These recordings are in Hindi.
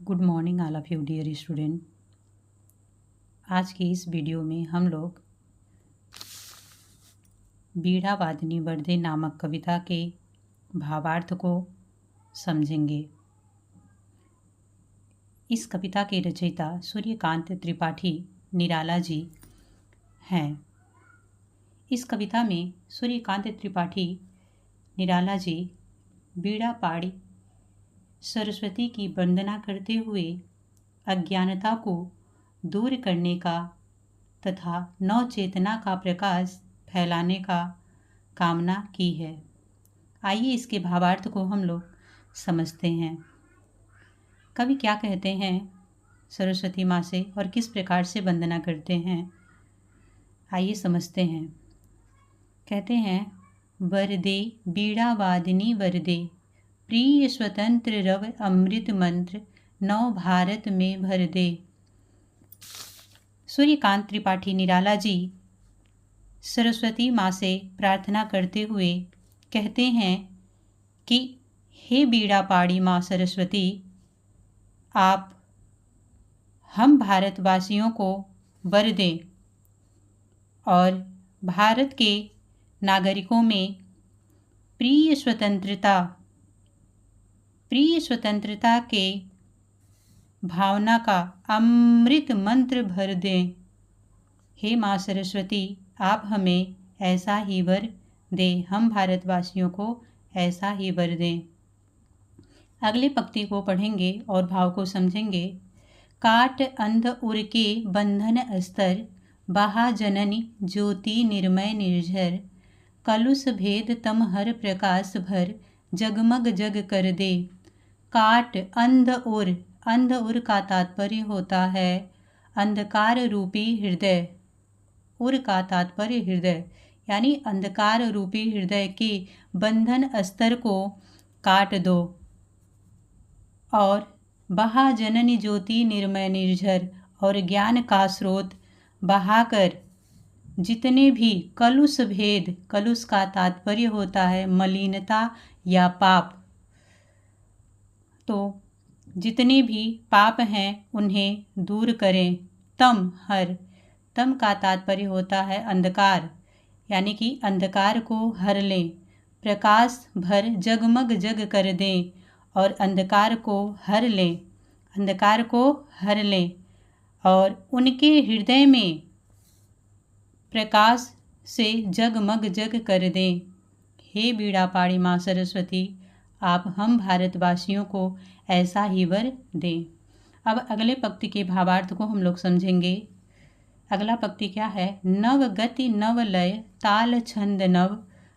Good morning all of you dear student. आज की इस वीडियो में हम लोग बीड़ा वादनी वर्दे नामक कविता के भावार्थ को समझेंगे। इस कविता के रचयिता सूर्यकांत त्रिपाठी निराला जी हैं। इस कविता में सूर्यकांत त्रिपाठी निराला जी बीड़ा पाड़ी सरस्वती की वंदना करते हुए अज्ञानता को दूर करने का तथा नव चेतना का प्रकाश फैलाने का कामना की है। आइए इसके भावार्थ को हम लोग समझते हैं। कवि क्या कहते हैं सरस्वती माँ से और किस प्रकार से वंदना करते हैं, आइए समझते हैं। कहते हैं, वरदे बीड़ा वादिनी वरदे, प्रिय स्वतंत्र रव अमृत मंत्र, नव भारत में भर दे। सूर्यकांत त्रिपाठी निराला जी सरस्वती माँ से प्रार्थना करते हुए कहते हैं कि हे बीड़ा पाड़ी माँ सरस्वती, आप हम भारतवासियों को वर दें और भारत के नागरिकों में प्रिय स्वतंत्रता के भावना का अमृत मंत्र भर दें। हे माँ सरस्वती, आप हमें ऐसा ही वर दें, हम भारतवासियों को ऐसा ही वर दें। अगले पंक्ति को पढ़ेंगे और भाव को समझेंगे। काट अंध उर के बंधन अस्तर, बहा जननी ज्योति निर्मय निर्झर, कलुष भेद तम हर प्रकाश भर, जगमग जग कर दे। काट अंध उर का तात्पर्य होता है अंधकार रूपी हृदय। उर का तात्पर्य हृदय, यानी अंधकार रूपी हृदय के बंधन अस्तर को काट दो। और बहा जननी ज्योति निर्मय निर्झर, और ज्ञान का स्रोत बहाकर जितने भी कलुष भेद, कलुष का तात्पर्य होता है मलिनता या पाप, तो जितने भी पाप हैं उन्हें दूर करें। तम का तात्पर्य होता है अंधकार, यानी कि अंधकार को हर लें। प्रकाश भर जगमग जग कर दें, और अंधकार को हर लें और उनके हृदय में प्रकाश से जगमग जग कर दें। हे बीड़ा पाड़ी माँ सरस्वती, आप हम भारतवासियों को ऐसा ही वर दें। अब अगले पंक्ति के भावार्थ को हम लोग समझेंगे। अगला पंक्ति क्या है? नव गति नव लय ताल छंद नव,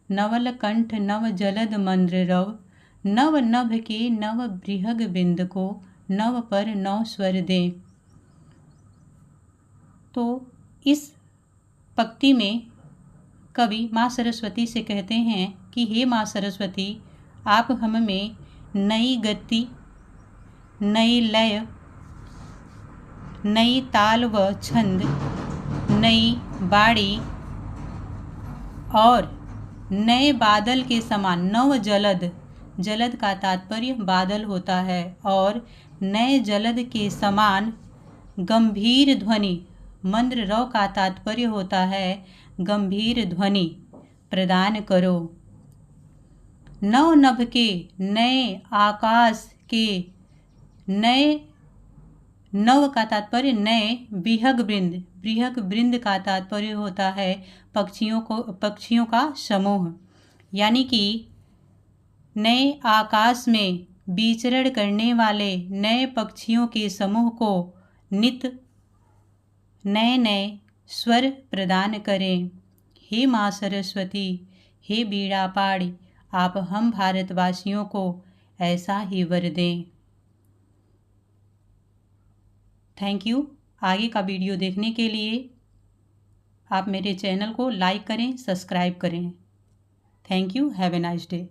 नवल कंठ नव जलद मंद्र रव, नव नभ के नव बृहग बिंद को, नव पर नौ स्वर दे। तो इस पंक्ति में कवि माँ सरस्वती से कहते हैं कि हे माँ सरस्वती, आप हमें नई गति, नई लय, नई ताल व छंद, नई बाड़ी और नए बादल के समान, नव जलद का तात्पर्य बादल होता है, और नए जलद के समान गंभीर ध्वनि, मंद्र रव का तात्पर्य होता है गंभीर ध्वनि प्रदान करो। नव नभ के, नए आकाश के, नए, नव का तात्पर्य नए, बृहग वृंद का तात्पर्य होता है पक्षियों का समूह, यानी कि नए आकाश में विचरण करने वाले नए पक्षियों के समूह को नित नए स्वर प्रदान करें। हे माँ सरस्वती, हे बीड़ा पाड़ी, आप हम भारतवासियों को ऐसा ही वर दें। Thank you. आगे का वीडियो देखने के लिए आप मेरे चैनल को लाइक करें, सब्सक्राइब करें। Thank you. Have a nice day.